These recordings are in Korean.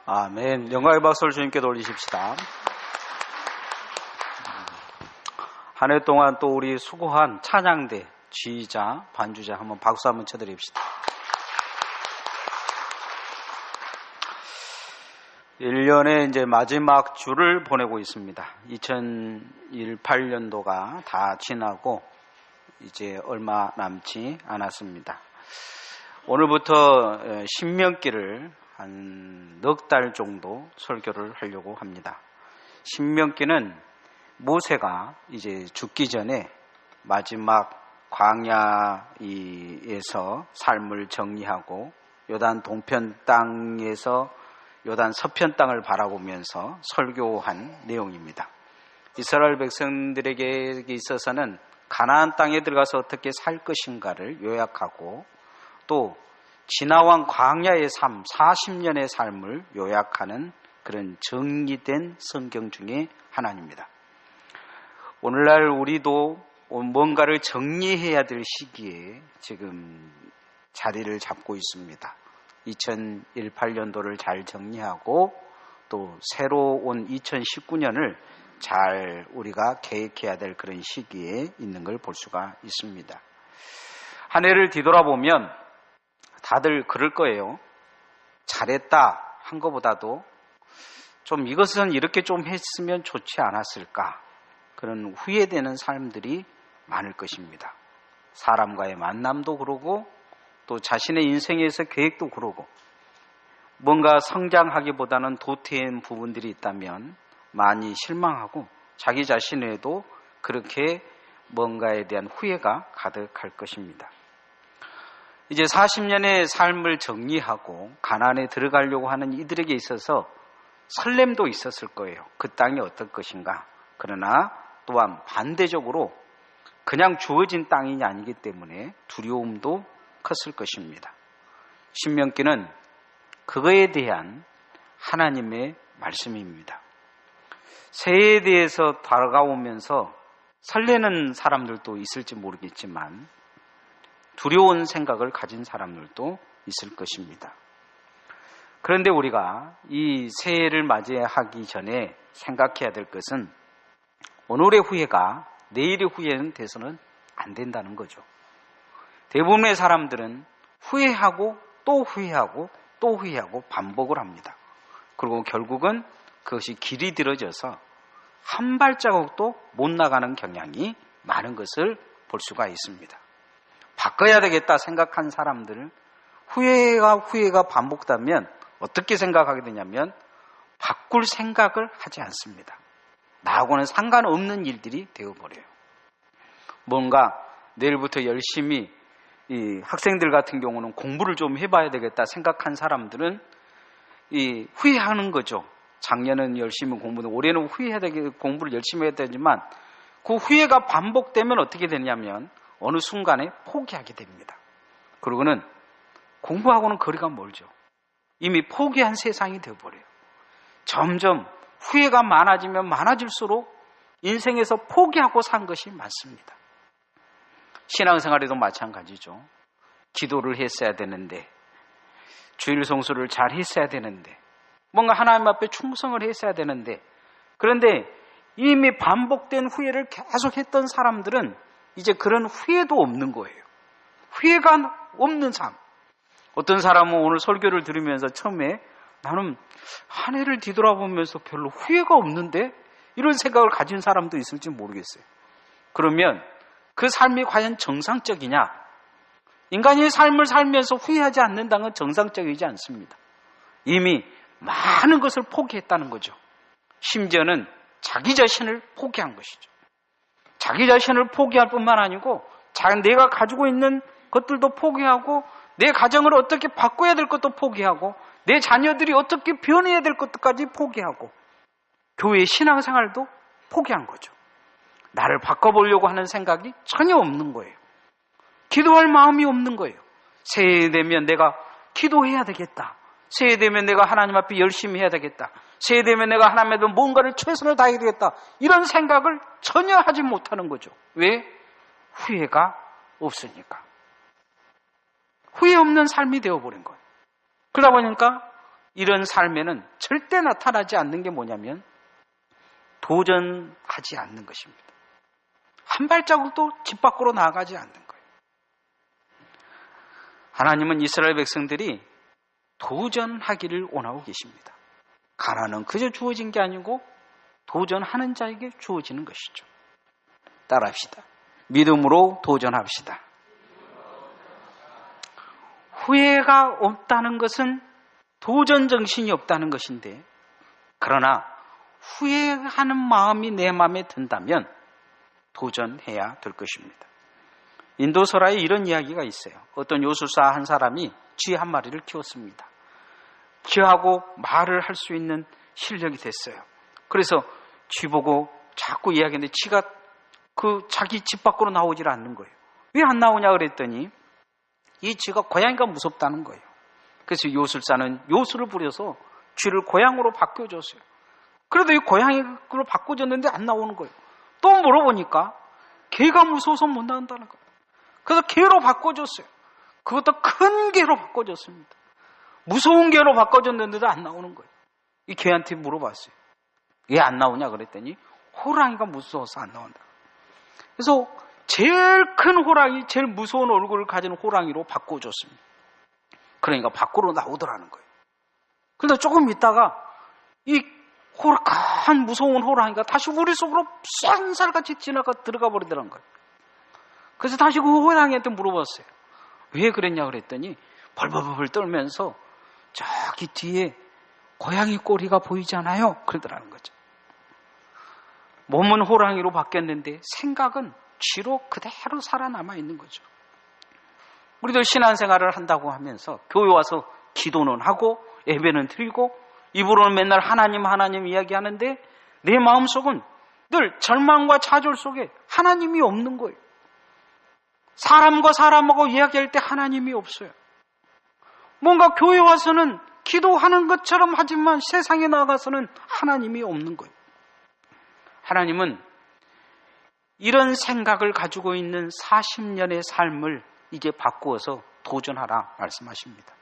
아멘. 영광의 박수를 주님께 돌리십시다. 한 해 동안 또 우리 수고한 찬양대 지휘자, 반주자 한번 박수 한번 쳐드립시다. 1년의 이제 마지막 주를 보내고 있습니다. 2018년도가 다 지나고 이제 얼마 남지 않았습니다. 오늘부터 신명기를 한 넉 달 정도 설교를 하려고 합니다. 신명기는 모세가 이제 죽기 전에 마지막 광야에서 삶을 정리하고 요단 동편 땅에서 요단 서편 땅을 바라보면서 설교한 내용입니다. 이스라엘 백성들에게 있어서는 가나안 땅에 들어가서 어떻게 살 것인가를 요약하고 또 지나온 광야의 삶, 40년의 삶을 요약하는 그런 정리된 성경 중에 하나입니다. 오늘날 우리도 뭔가를 정리해야 될 시기에 지금 자리를 잡고 있습니다. 2018년도를 잘 정리하고 또 새로 온 2019년을 잘 우리가 계획해야 될 그런 시기에 있는 걸 볼 수가 있습니다. 한 해를 뒤돌아보면 다들 그럴 거예요. 잘했다 한 것보다도 좀 이것은 이렇게 좀 했으면 좋지 않았을까, 그런 후회되는 사람들이 많을 것입니다. 사람과의 만남도 그러고 또 자신의 인생에서 계획도 그러고 뭔가 성장하기보다는 도태한 부분들이 있다면 많이 실망하고 자기 자신에도 그렇게 뭔가에 대한 후회가 가득할 것입니다. 이제 40년의 삶을 정리하고 가나안에 들어가려고 하는 이들에게 있어서 설렘도 있었을 거예요. 그 땅이 어떨 것인가. 그러나 또한 반대적으로 그냥 주어진 땅이 아니기 때문에 두려움도 컸을 것입니다. 신명기는 그거에 대한 하나님의 말씀입니다. 새해에 대해서 다가오면서 설레는 사람들도 있을지 모르겠지만 두려운 생각을 가진 사람들도 있을 것입니다. 그런데 우리가 이 새해를 맞이하기 전에 생각해야 될 것은 오늘의 후회가 내일의 후회는 돼서는 안 된다는 거죠. 대부분의 사람들은 후회하고 또 후회하고 또 후회하고 반복을 합니다. 그리고 결국은 그것이 길이 들어져서 한 발자국도 못 나가는 경향이 많은 것을 볼 수가 있습니다. 바꿔야 되겠다 생각한 사람들은 후회가 반복되면 어떻게 생각하게 되냐면 바꿀 생각을 하지 않습니다. 나하고는 상관없는 일들이 되어버려요. 뭔가 내일부터 열심히 이 학생들 같은 경우는 공부를 좀 해봐야 되겠다 생각한 사람들은 이 후회하는 거죠. 작년은 열심히 공부했는데 올해는 후회해야 되겠다, 공부를 열심히 해야 되지만 그 후회가 반복되면 어떻게 되냐면 어느 순간에 포기하게 됩니다. 그러고는 공부하고는 거리가 멀죠. 이미 포기한 세상이 되어버려요. 점점 후회가 많아지면 많아질수록 인생에서 포기하고 산 것이 많습니다. 신앙생활에도 마찬가지죠. 기도를 했어야 되는데, 주일 성수를 잘 했어야 되는데, 뭔가 하나님 앞에 충성을 했어야 되는데, 그런데 이미 반복된 후회를 계속 했던 사람들은 이제 그런 후회도 없는 거예요. 후회가 없는 삶. 어떤 사람은 오늘 설교를 들으면서 처음에 나는 한 해를 뒤돌아보면서 별로 후회가 없는데 이런 생각을 가진 사람도 있을지 모르겠어요. 그러면 그 삶이 과연 정상적이냐? 인간이 삶을 살면서 후회하지 않는다는 건 정상적이지 않습니다. 이미 많은 것을 포기했다는 거죠. 심지어는 자기 자신을 포기한 것이죠. 자기 자신을 포기할 뿐만 아니고 내가 가지고 있는 것들도 포기하고 내 가정을 어떻게 바꿔야 될 것도 포기하고 내 자녀들이 어떻게 변해야 될 것까지 포기하고 교회 신앙생활도 포기한 거죠. 나를 바꿔보려고 하는 생각이 전혀 없는 거예요. 기도할 마음이 없는 거예요. 새해 되면 내가 기도해야 되겠다. 새해 되면 내가 하나님 앞에 열심히 해야 되겠다. 새해 되면 내가 하나님 앞에 뭔가를 최선을 다해야 되겠다. 이런 생각을 전혀 하지 못하는 거죠. 왜? 후회가 없으니까. 후회 없는 삶이 되어버린 거예요. 그러다 보니까 이런 삶에는 절대 나타나지 않는 게 뭐냐면 도전하지 않는 것입니다. 한 발자국도 집 밖으로 나아가지 않는 거예요. 하나님은 이스라엘 백성들이 도전하기를 원하고 계십니다. 가난은 그저 주어진 게 아니고 도전하는 자에게 주어지는 것이죠. 따라합시다. 믿음으로 도전합시다. 후회가 없다는 것은 도전 정신이 없다는 것인데, 그러나 후회하는 마음이 내 마음에 든다면 도전해야 될 것입니다. 인도설화에 이런 이야기가 있어요. 어떤 요술사 한 사람이 쥐 한 마리를 키웠습니다. 쥐하고 말을 할 수 있는 실력이 됐어요. 그래서 쥐 보고 자꾸 이야기했는데 쥐가 자기 집 밖으로 나오질 않는 거예요. 왜 안 나오냐 그랬더니 이 쥐가 고양이가 무섭다는 거예요. 그래서 요술사는 요술을 부려서 쥐를 고양이로 바꿔줬어요. 그래도 이 고양이로 바꿔줬는데 안 나오는 거예요. 또 물어보니까 개가 무서워서 못 나온다는 거예요. 그래서 개로 바꿔줬어요. 그것도 큰 개로 바꿔줬습니다. 무서운 개로 바꿔줬는데도 안 나오는 거예요. 이 개한테 물어봤어요. 왜 안 나오냐 그랬더니 호랑이가 무서워서 안 나온다. 그래서 제일 큰 호랑이, 제일 무서운 얼굴을 가진 호랑이로 바꿔줬습니다. 그러니까 밖으로 나오더라는 거예요. 그런데 조금 있다가 이 큰 무서운 호랑이가 다시 우리 속으로 쏜살같이 들어가 버리더라는 거예요. 그래서 다시 그 호랑이한테 물어봤어요. 왜 그랬냐 그랬더니 벌벌벌 떨면서 저기 뒤에 고양이 꼬리가 보이잖아요. 그러더라는 거죠. 몸은 호랑이로 바뀌었는데 생각은 쥐로 그대로 살아남아 있는 거죠. 우리도 신앙생활을 한다고 하면서 교회 와서 기도는 하고 예배는 드리고 입으로는 맨날 하나님 하나님 이야기하는데 내 마음속은 늘 절망과 좌절 속에 하나님이 없는 거예요. 사람과 사람하고 이야기할 때 하나님이 없어요. 뭔가 교회 와서는 기도하는 것처럼 하지만 세상에 나가서는 하나님이 없는 거예요. 하나님은 이런 생각을 가지고 있는 40년의 삶을 이제 바꾸어서 도전하라 말씀하십니다.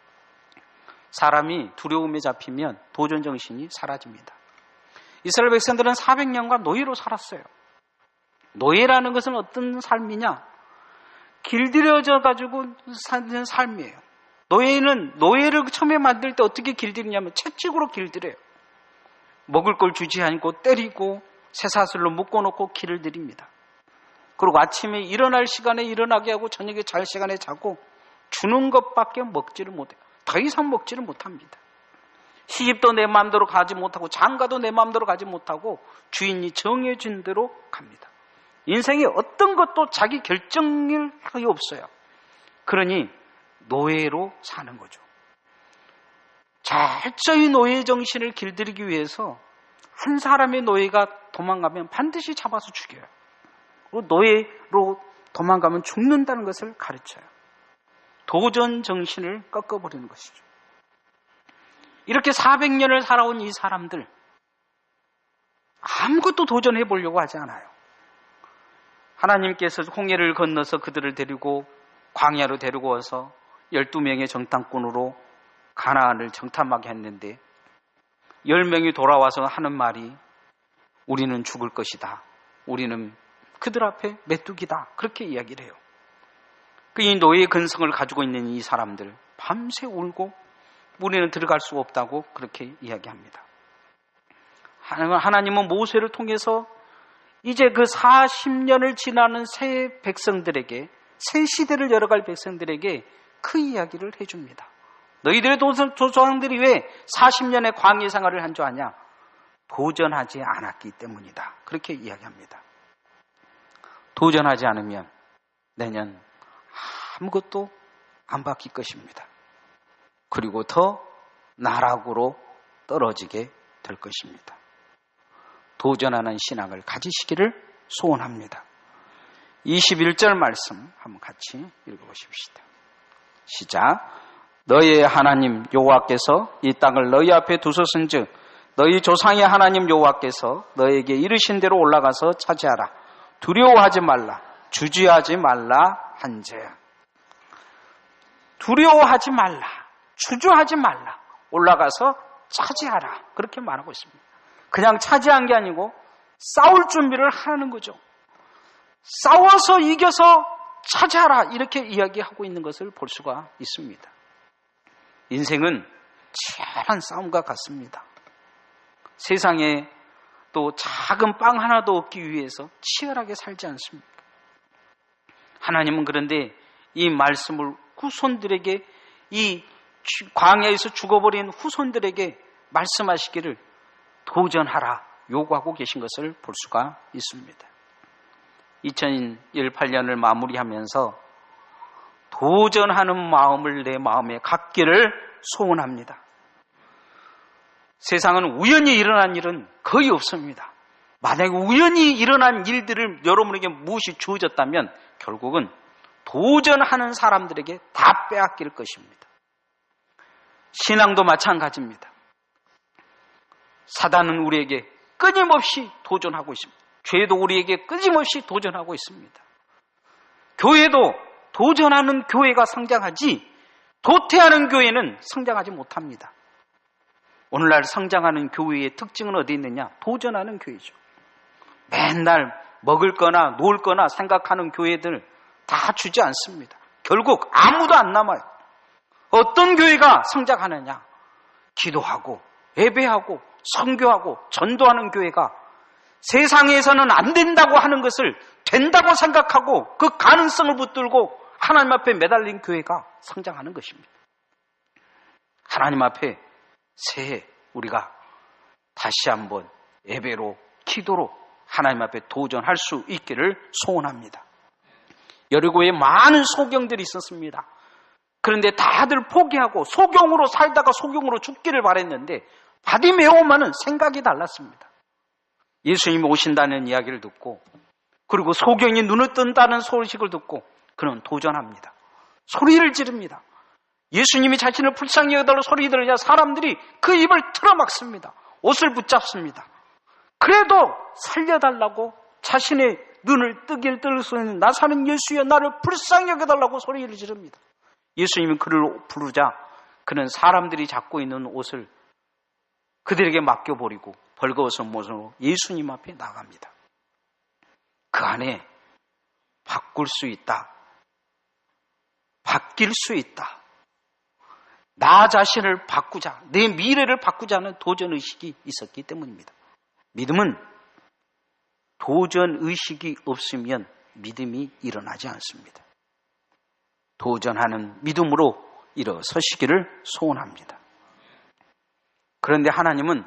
사람이 두려움에 잡히면 도전 정신이 사라집니다. 이스라엘 백성들은 400년간 노예로 살았어요. 노예라는 것은 어떤 삶이냐? 길들여져 가지고 사는 삶이에요. 노예를 처음에 만들 때 어떻게 길들이냐면 채찍으로 길들여요. 먹을 걸 주지 않고 때리고 쇠사슬로 묶어놓고 길을 들입니다. 그리고 아침에 일어날 시간에 일어나게 하고 저녁에 잘 시간에 자고 주는 것밖에 먹지를 못해요. 더 이상 먹지를 못합니다. 시집도 내 마음대로 가지 못하고 장가도 내 마음대로 가지 못하고 주인이 정해준 대로 갑니다. 인생에 어떤 것도 자기 결정력이 없어요. 그러니 노예로 사는 거죠. 철저히 노예 정신을 길들이기 위해서 한 사람의 노예가 도망가면 반드시 잡아서 죽여요. 노예로 도망가면 죽는다는 것을 가르쳐요. 도전 정신을 꺾어버리는 것이죠. 이렇게 400년을 살아온 이 사람들 아무것도 도전해 보려고 하지 않아요. 하나님께서 홍해를 건너서 그들을 데리고 광야로 데리고 와서 12명의 정탐꾼으로 가나안을 정탐하게 했는데 10명이 돌아와서 하는 말이 우리는 죽을 것이다. 우리는 그들 앞에 메뚜기다. 그렇게 이야기를 해요. 이 노예의 근성을 가지고 있는 이 사람들 밤새 울고 우리는 들어갈 수 없다고 그렇게 이야기합니다. 하나님은 모세를 통해서 이제 그 40년을 지나는 새 백성들에게 새 시대를 열어갈 백성들에게 그 이야기를 해줍니다. 너희들의 조상들이 왜 40년의 광야 생활을 한 줄 아냐? 도전하지 않았기 때문이다. 그렇게 이야기합니다. 도전하지 않으면 내년 아무것도 안 바뀔 것입니다. 그리고 더 나락으로 떨어지게 될 것입니다. 도전하는 신앙을 가지시기를 소원합니다. 21절 말씀 한번 같이 읽어보십시다. 시작. 너희의 하나님 여호와께서 이 땅을 너희 앞에 두셨은즉 너희 조상의 하나님 여호와께서 너희에게 이르신 대로 올라가서 차지하라. 두려워하지 말라. 주저하지 말라 한제야. 두려워하지 말라. 주저하지 말라. 올라가서 차지하라. 그렇게 말하고 있습니다. 그냥 차지한 게 아니고 싸울 준비를 하라는 거죠. 싸워서 이겨서 차지하라. 이렇게 이야기하고 있는 것을 볼 수가 있습니다. 인생은 치열한 싸움과 같습니다. 세상에 또 작은 빵 하나도 얻기 위해서 치열하게 살지 않습니까? 하나님은 그런데 이 말씀을 후손들에게, 이 광야에서 죽어버린 후손들에게 말씀하시기를 도전하라 요구하고 계신 것을 볼 수가 있습니다. 2018년을 마무리하면서 도전하는 마음을 내 마음에 갖기를 소원합니다. 세상은 우연히 일어난 일은 거의 없습니다. 만약에 우연히 일어난 일들을 여러분에게 무엇이 주어졌다면 결국은 도전하는 사람들에게 다 빼앗길 것입니다. 신앙도 마찬가지입니다. 사단은 우리에게 끊임없이 도전하고 있습니다. 죄도 우리에게 끊임없이 도전하고 있습니다. 교회도 도전하는 교회가 성장하지 도태하는 교회는 성장하지 못합니다. 오늘날 성장하는 교회의 특징은 어디 있느냐? 도전하는 교회죠. 맨날 먹을 거나 놀 거나 생각하는 교회들 다 주지 않습니다. 결국 아무도 안 남아요. 어떤 교회가 성장하느냐? 기도하고 예배하고 선교하고 전도하는 교회가 세상에서는 안 된다고 하는 것을 된다고 생각하고 그 가능성을 붙들고 하나님 앞에 매달린 교회가 성장하는 것입니다. 하나님 앞에 새해 우리가 다시 한번 예배로 기도로 하나님 앞에 도전할 수 있기를 소원합니다. 여리고에 많은 소경들이 있었습니다. 그런데 다들 포기하고 소경으로 살다가 소경으로 죽기를 바랬는데 바디메오만은 생각이 달랐습니다. 예수님이 오신다는 이야기를 듣고 그리고 소경이 눈을 뜬다는 소식을 듣고 그는 도전합니다. 소리를 지릅니다. 예수님이 자신을 불쌍히 여겨달라고 소리 들으자 사람들이 그 입을 틀어막습니다. 옷을 붙잡습니다. 그래도 살려달라고 자신의 눈을 뜨길 뜰 수 있는 나사렛 예수여 나를 불쌍히 여겨달라고 소리를 지릅니다. 예수님이 그를 부르자 그는 사람들이 잡고 있는 옷을 그들에게 맡겨버리고 벌거벗은 모습으로 예수님 앞에 나갑니다. 그 안에 바꿀 수 있다. 바뀔 수 있다. 나 자신을 바꾸자, 내 미래를 바꾸자는 도전의식이 있었기 때문입니다. 믿음은 도전의식이 없으면 믿음이 일어나지 않습니다. 도전하는 믿음으로 일어서시기를 소원합니다. 그런데 하나님은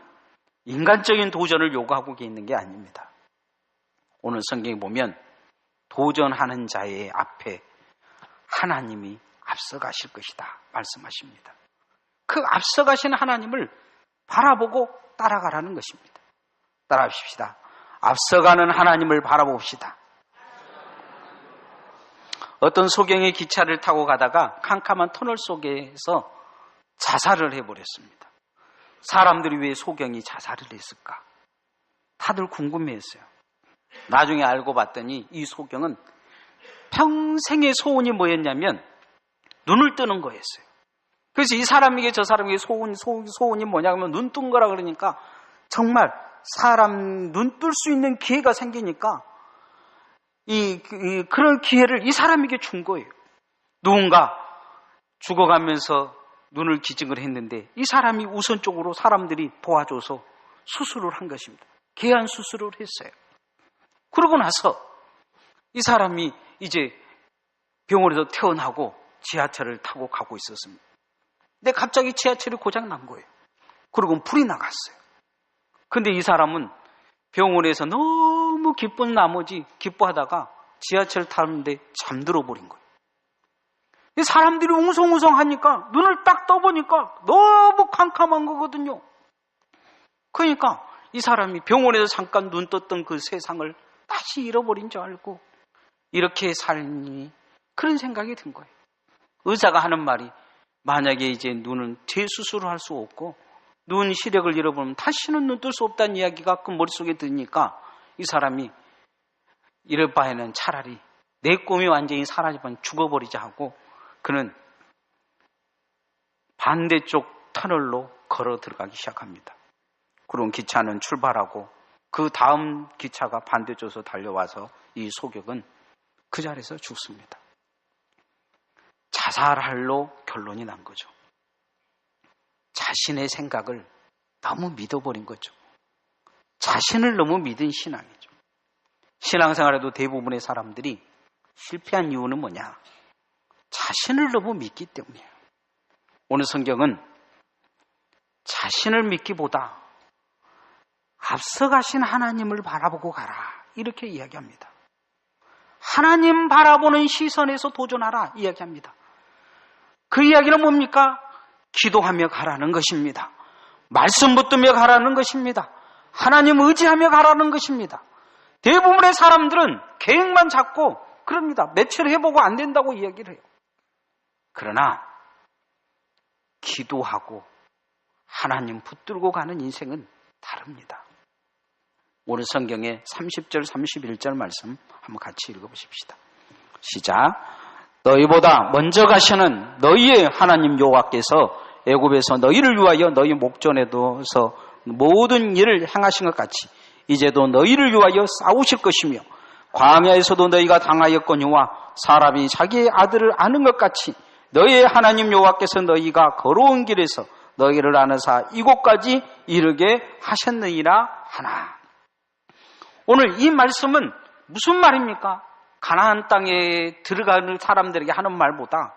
인간적인 도전을 요구하고 있는 게 아닙니다. 오늘 성경에 보면 도전하는 자의 앞에 하나님이 앞서가실 것이다 말씀하십니다. 그 앞서가시는 하나님을 바라보고 따라가라는 것입니다. 따라하십시다. 앞서가는 하나님을 바라봅시다. 어떤 소경이 기차를 타고 가다가 캄캄한 터널 속에서 자살을 해버렸습니다. 사람들이 왜 소경이 자살을 했을까? 다들 궁금해했어요. 나중에 알고 봤더니 이 소경은 평생의 소원이 뭐였냐면 눈을 뜨는 거였어요. 그래서 이 사람에게 저 사람에게 소원이 뭐냐면 눈 뜬 거라 그러니까 정말 사람 눈 뜰 수 있는 기회가 생기니까 그런 기회를 이 사람에게 준 거예요. 누군가 죽어가면서 눈을 기증을 했는데 이 사람이 우선적으로 사람들이 도와줘서 수술을 한 것입니다. 귀한 수술을 했어요. 그러고 나서 이 사람이 이제 병원에서 퇴원하고 지하철을 타고 가고 있었습니다. 근데 갑자기 지하철이 고장 난 거예요. 그리고 불이 나갔어요. 근데 이 사람은 병원에서 너무 기쁜 나머지 기뻐하다가 지하철 타는데 잠들어 버린 거예요. 사람들이 웅성웅성하니까 눈을 딱 떠보니까 너무 캄캄한 거거든요. 그러니까 이 사람이 병원에서 잠깐 눈 떴던 그 세상을 다시 잃어버린 줄 알고 이렇게 살니 그런 생각이 든 거예요. 의사가 하는 말이 만약에 이제 눈은 재수술을 할 수 없고 눈 시력을 잃어버리면 다시는 눈 뜰 수 없다는 이야기가 그 머릿속에 드니까 이 사람이 이럴 바에는 차라리 내 꿈이 완전히 사라지면 죽어버리자 하고 그는 반대쪽 터널로 걸어 들어가기 시작합니다. 그럼 기차는 출발하고 그 다음 기차가 반대쪽에서 달려와서 이 소격은 그 자리에서 죽습니다. 자살할로 결론이 난 거죠. 자신의 생각을 너무 믿어버린 거죠. 자신을 너무 믿은 신앙이죠. 신앙생활에도 대부분의 사람들이 실패한 이유는 뭐냐? 자신을 너무 믿기 때문이에요. 오늘 성경은 자신을 믿기보다 앞서가신 하나님을 바라보고 가라 이렇게 이야기합니다. 하나님 바라보는 시선에서 도전하라 이야기합니다. 그 이야기는 뭡니까? 기도하며 가라는 것입니다. 말씀 붙들며 가라는 것입니다. 하나님 의지하며 가라는 것입니다. 대부분의 사람들은 계획만 잡고 그럽니다. 며칠 해보고 안 된다고 이야기를 해요. 그러나 기도하고 하나님 붙들고 가는 인생은 다릅니다. 오늘 성경의 30절 31절 말씀 한번 같이 읽어보십시다. 시작. 너희보다 먼저 가시는 너희의 하나님 여호와께서 애굽에서 너희를 위하여 너희 목전에 둬서 모든 일을 행하신 것 같이 이제도 너희를 위하여 싸우실 것이며 광야에서도 너희가 당하였거니와 사람이 자기의 아들을 아는 것 같이 너희의 하나님 여호와께서 너희가 걸어온 길에서 너희를 아는사 이곳까지 이르게 하셨느니라 하나. 오늘 이 말씀은 무슨 말입니까? 가나안 땅에 들어가는 사람들에게 하는 말보다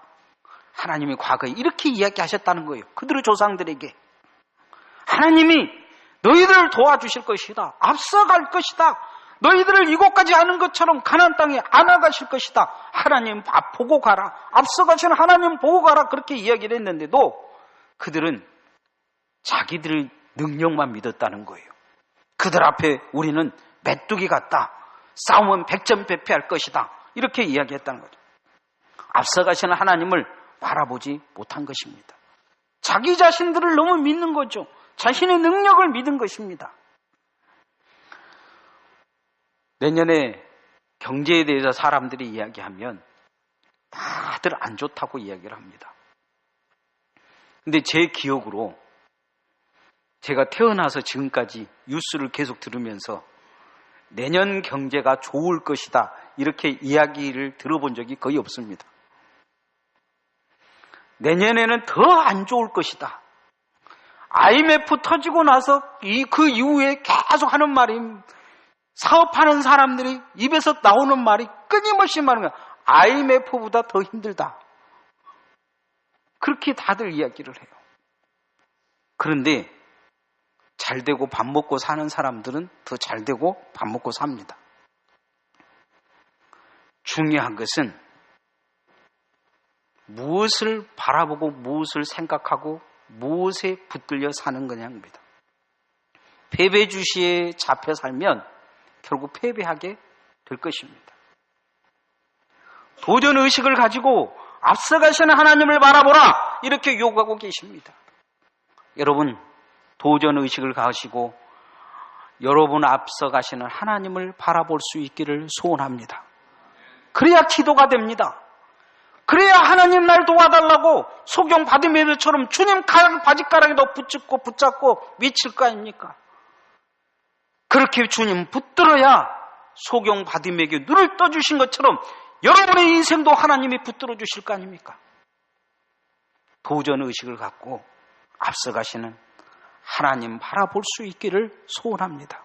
하나님이 과거에 이렇게 이야기하셨다는 거예요. 그들의 조상들에게. 하나님이 너희들을 도와주실 것이다. 앞서갈 것이다. 너희들을 이곳까지 아는 것처럼 가나안 땅에 안아가실 것이다. 하나님 보고 가라. 앞서가신 하나님 보고 가라. 그렇게 이야기를 했는데도 그들은 자기들의 능력만 믿었다는 거예요. 그들 앞에 우리는 메뚜기 같다. 싸우면 백전백패할 것이다. 이렇게 이야기했다는 거죠. 앞서가시는 하나님을 바라보지 못한 것입니다. 자기 자신들을 너무 믿는 거죠. 자신의 능력을 믿은 것입니다. 내년에 경제에 대해서 사람들이 이야기하면 다들 안 좋다고 이야기를 합니다. 근데 제 기억으로 제가 태어나서 지금까지 뉴스를 계속 들으면서 내년 경제가 좋을 것이다 이렇게 이야기를 들어본 적이 거의 없습니다. 내년에는 더 안 좋을 것이다. IMF 터지고 나서 그 이후에 계속 하는 말이 사업하는 사람들이 입에서 나오는 말이 끊임없이 말하는 거야. IMF보다 더 힘들다. 그렇게 다들 이야기를 해요. 그런데 잘 되고 밥 먹고 사는 사람들은 더 잘 되고 밥 먹고 삽니다. 중요한 것은 무엇을 바라보고 무엇을 생각하고 무엇에 붙들려 사는 거냐입니다. 패배주시에 잡혀 살면 결국 패배하게 될 것입니다. 도전의식을 가지고 앞서가시는 하나님을 바라보라 이렇게 요구하고 계십니다. 여러분 도전의식을 가지고 여러분 앞서가시는 하나님을 바라볼 수 있기를 소원합니다. 그래야 기도가 됩니다. 그래야 하나님 날 도와달라고 소경 바디메이처럼 주님 바짓가랑에도 붙잡고 미칠 거 아닙니까? 그렇게 주님 붙들어야 소경 바디메이에게 눈을 떠주신 것처럼 여러분의 인생도 하나님이 붙들어 주실 거 아닙니까? 도전의식을 갖고 앞서가시는 하나님 바라볼 수 있기를 소원합니다.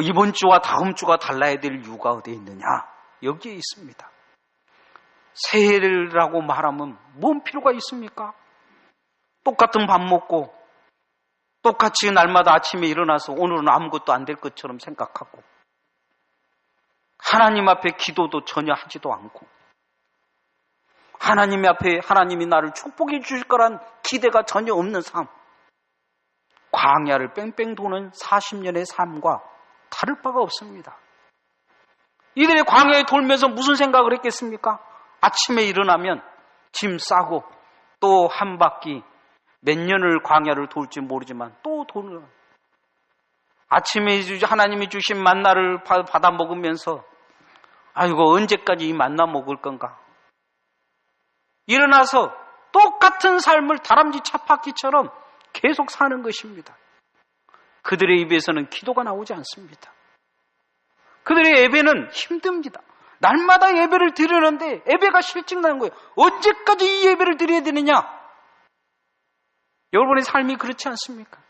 이번 주와 다음 주가 달라야 될 이유가 어디에 있느냐? 여기에 있습니다. 새해라고 말하면 뭔 필요가 있습니까? 똑같은 밥 먹고 똑같이 날마다 아침에 일어나서 오늘은 아무것도 안 될 것처럼 생각하고 하나님 앞에 기도도 전혀 하지도 않고 하나님 앞에 하나님이 나를 축복해 주실 거란 기대가 전혀 없는 삶, 광야를 뺑뺑 도는 40년의 삶과 다를 바가 없습니다. 이들이 광야에 돌면서 무슨 생각을 했겠습니까? 아침에 일어나면 짐 싸고 또 한 바퀴 몇 년을 광야를 돌지 모르지만 또 도는 아침에 하나님이 주신 만나를 받아 먹으면서 아이고 언제까지 이 만나 먹을 건가? 일어나서 똑같은 삶을 다람쥐 쳇바퀴처럼 계속 사는 것입니다. 그들의 입에서는 기도가 나오지 않습니다. 그들의 예배는 힘듭니다. 날마다 예배를 드리는데 예배가 실증나는 거예요. 언제까지 이 예배를 드려야 되느냐? 여러분의 삶이 그렇지 않습니까?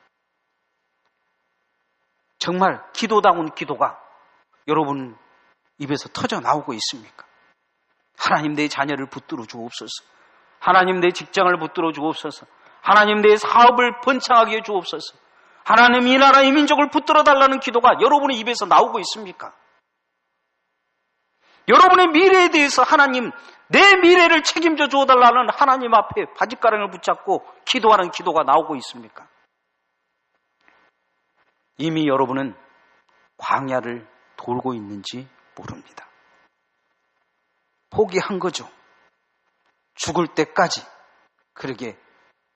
정말 기도다운 기도가 여러분 입에서 터져 나오고 있습니까? 하나님 내 자녀를 붙들어 주옵소서. 하나님 내 직장을 붙들어 주옵소서. 하나님 내 사업을 번창하게 해 주옵소서. 하나님 이 나라 이 민족을 붙들어 달라는 기도가 여러분의 입에서 나오고 있습니까? 여러분의 미래에 대해서 하나님 내 미래를 책임져 주어달라는 하나님 앞에 바짓가랑을 붙잡고 기도하는 기도가 나오고 있습니까? 이미 여러분은 광야를 돌고 있는지 모릅니다. 포기한 거죠. 죽을 때까지 그렇게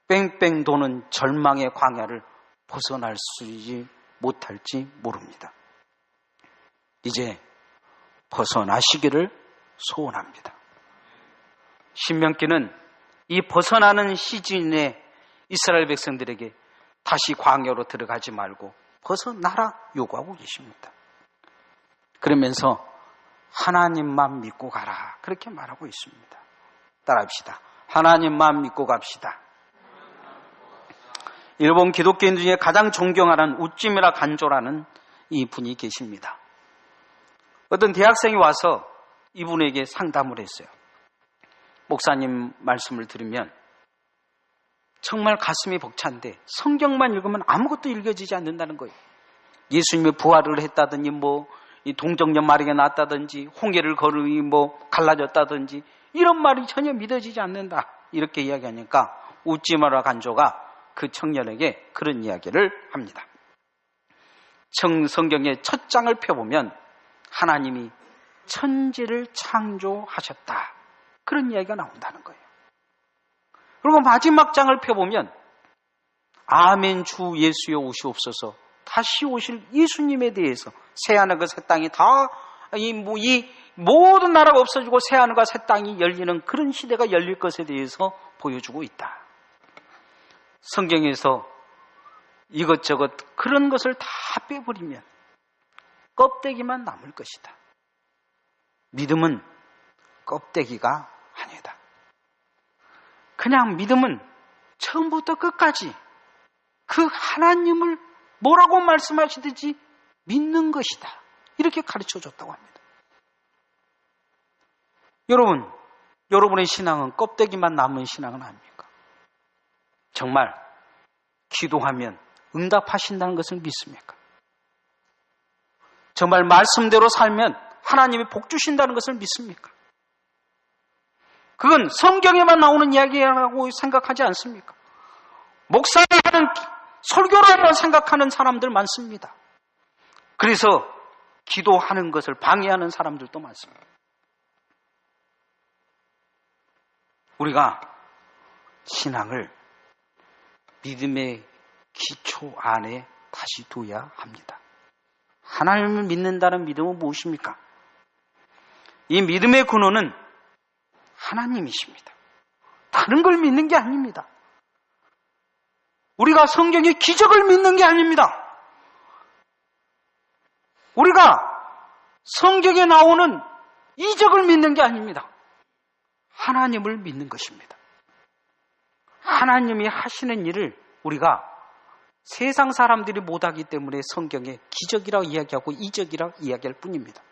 뺑뺑 도는 절망의 광야를 벗어날 수 있지 못할지 모릅니다. 이제 벗어나시기를 소원합니다. 신명기는 이 벗어나는 시즌에 이스라엘 백성들에게 다시 광야로 들어가지 말고 벗어나라 요구하고 계십니다. 그러면서 하나님만 믿고 가라 그렇게 말하고 있습니다. 따라합시다. 하나님만 믿고 갑시다. 일본 기독교인 중에 가장 존경하는 우찌미라 간조라는 이 분이 계십니다. 어떤 대학생이 와서 이분에게 상담을 했어요. 목사님 말씀을 들으면 정말 가슴이 벅찬데 성경만 읽으면 아무것도 읽어지지 않는다는 거예요. 예수님이 부활을 했다든지 이 동정녀 마리가 낳았다든지 홍해를 걸으니 갈라졌다든지 이런 말이 전혀 믿어지지 않는다. 이렇게 이야기하니까 우찌마라 간조가 그 청년에게 그런 이야기를 합니다. 성경의 첫 장을 펴보면 하나님이 천지를 창조하셨다. 그런 이야기가 나온다는 거예요. 그리고 마지막 장을 펴보면 아멘 주 예수여 오시옵소서 다시 오실 예수님에 대해서 새하늘과 새 땅이 다 이 모든 나라가 없어지고 새하늘과 새 땅이 열리는 그런 시대가 열릴 것에 대해서 보여주고 있다. 성경에서 이것저것 그런 것을 다 빼버리면 껍데기만 남을 것이다. 믿음은 껍데기가 아니다. 그냥 믿음은 처음부터 끝까지 그 하나님을 뭐라고 말씀하시든지 믿는 것이다. 이렇게 가르쳐줬다고 합니다. 여러분의 신앙은 껍데기만 남은 신앙은 아닙니까? 정말 기도하면 응답하신다는 것을 믿습니까? 정말 말씀대로 살면 하나님이 복 주신다는 것을 믿습니까? 그건 성경에만 나오는 이야기라고 생각하지 않습니까? 목사가 하는 설교로만 생각하는 사람들 많습니다. 그래서 기도하는 것을 방해하는 사람들도 많습니다. 우리가 신앙을 믿음의 기초 안에 다시 둬야 합니다. 하나님을 믿는다는 믿음은 무엇입니까? 이 믿음의 근원은 하나님이십니다. 다른 걸 믿는 게 아닙니다. 우리가 성경의 기적을 믿는 게 아닙니다. 우리가 성경에 나오는 이적을 믿는 게 아닙니다. 하나님을 믿는 것입니다. 하나님이 하시는 일을 우리가 세상 사람들이 못하기 때문에 성경에 기적이라고 이야기하고 이적이라고 이야기할 뿐입니다.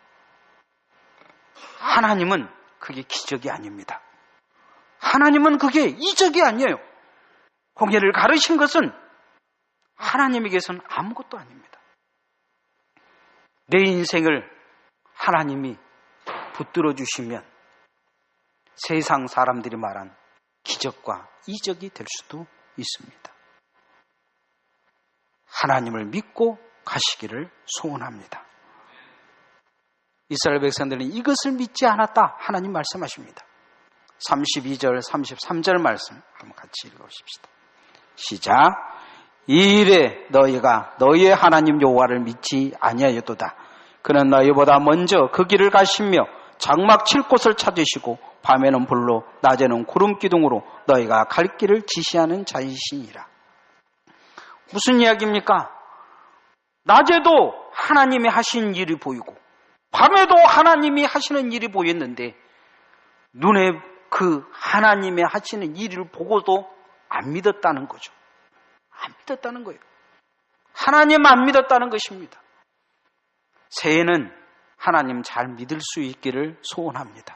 하나님은 그게 기적이 아닙니다. 하나님은 그게 이적이 아니에요. 홍해를 가르신 것은 하나님에게서는 아무것도 아닙니다. 내 인생을 하나님이 붙들어 주시면 세상 사람들이 말한 기적과 이적이 될 수도 있습니다. 하나님을 믿고 가시기를 소원합니다. 이스라엘 백성들은 이것을 믿지 않았다. 하나님 말씀하십니다. 32절, 33절 말씀 한번 같이 읽어보십시다. 시작. 이 일에 너희가 너희의 하나님 여호와를 믿지 아니하였도다. 그는 너희보다 먼저 그 길을 가시며 장막 칠 곳을 찾으시고 밤에는 불로 낮에는 구름 기둥으로 너희가 갈 길을 지시하는 자이시니라. 무슨 이야기입니까? 낮에도 하나님이 하신 일이 보이고 밤에도 하나님이 하시는 일이 보였는데 눈에 그 하나님의 하시는 일을 보고도 안 믿었다는 거죠. 안 믿었다는 거예요. 하나님 안 믿었다는 것입니다. 새해는 하나님 잘 믿을 수 있기를 소원합니다.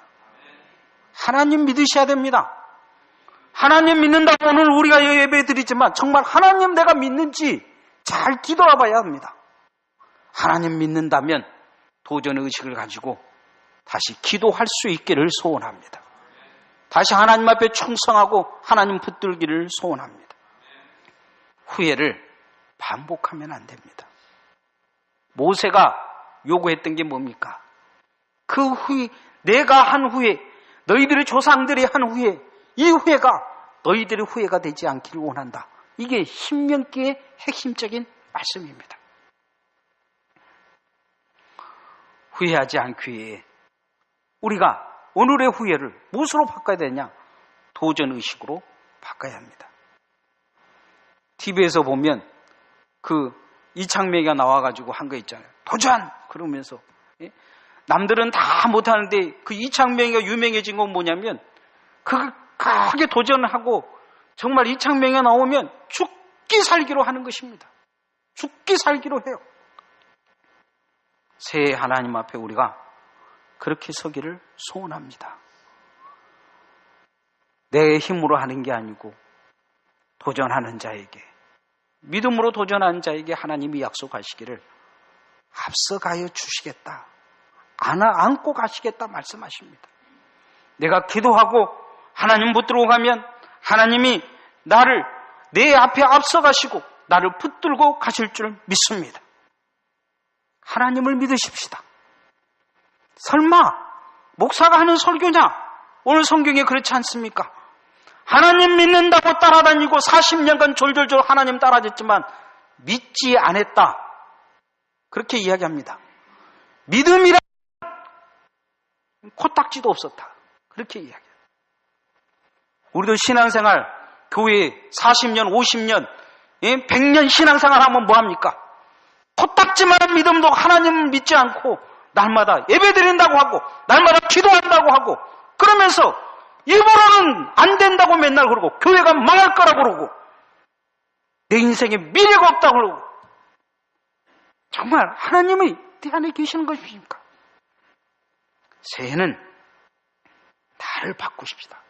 하나님 믿으셔야 됩니다. 하나님 믿는다고 오늘 우리가 예배 드리지만 정말 하나님 내가 믿는지 잘 뒤돌아봐야 합니다. 하나님 믿는다면 도전의 의식을 가지고 다시 기도할 수 있기를 소원합니다. 다시 하나님 앞에 충성하고 하나님 붙들기를 소원합니다. 후회를 반복하면 안 됩니다. 모세가 요구했던 게 뭡니까? 그 후에 내가 한 후에 너희들의 조상들이 한 후에 이 후회가 너희들의 후회가 되지 않기를 원한다. 이게 신명기의 핵심적인 말씀입니다. 후회하지 않기 위해 우리가 오늘의 후회를 무엇으로 바꿔야 되냐? 도전의식으로 바꿔야 합니다. TV에서 보면 그 이창명이가 나와가지고 한 거 있잖아요. 도전! 그러면서 남들은 다 못하는데 그 이창명이가 유명해진 건 뭐냐면 그걸 크게 도전을 하고 정말 이창명이가 나오면 죽기 살기로 하는 것입니다. 죽기 살기로 해요. 새해 하나님 앞에 우리가 그렇게 서기를 소원합니다. 내 힘으로 하는 게 아니고 도전하는 자에게, 믿음으로 도전하는 자에게 하나님이 약속하시기를 앞서가여 주시겠다, 안고 가시겠다 말씀하십니다. 내가 기도하고 하나님 붙들고 가면 하나님이 나를 내 앞에 앞서가시고 나를 붙들고 가실 줄 믿습니다. 하나님을 믿으십시다. 설마 목사가 하는 설교냐? 오늘 성경에 그렇지 않습니까? 하나님 믿는다고 따라다니고 40년간 졸졸졸 하나님 따라졌지만 믿지 않았다. 그렇게 이야기합니다. 믿음이란 코딱지도 없었다. 그렇게 이야기합니다. 우리도 신앙생활, 교회 40년, 50년, 100년 신앙생활 하면 뭐합니까? 코딱지만한 믿음도 하나님을 믿지 않고 날마다 예배드린다고 하고 날마다 기도한다고 하고 그러면서 입으로는 안 된다고 맨날 그러고 교회가 망할 거라고 그러고 내 인생에 미래가 없다고 그러고 정말 하나님이 내 안에 계시는 것입니까? 새해는 나를 바꾸십시다.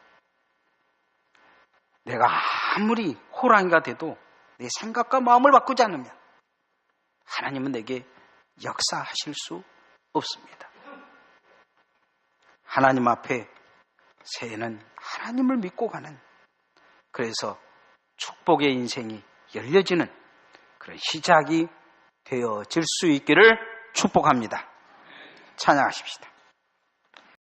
내가 아무리 호랑이가 돼도 내 생각과 마음을 바꾸지 않으면 하나님은 내게 역사하실 수 없습니다. 하나님 앞에 새해는 하나님을 믿고 가는, 그래서 축복의 인생이 열려지는 그런 시작이 되어질 수 있기를 축복합니다. 찬양하십시다.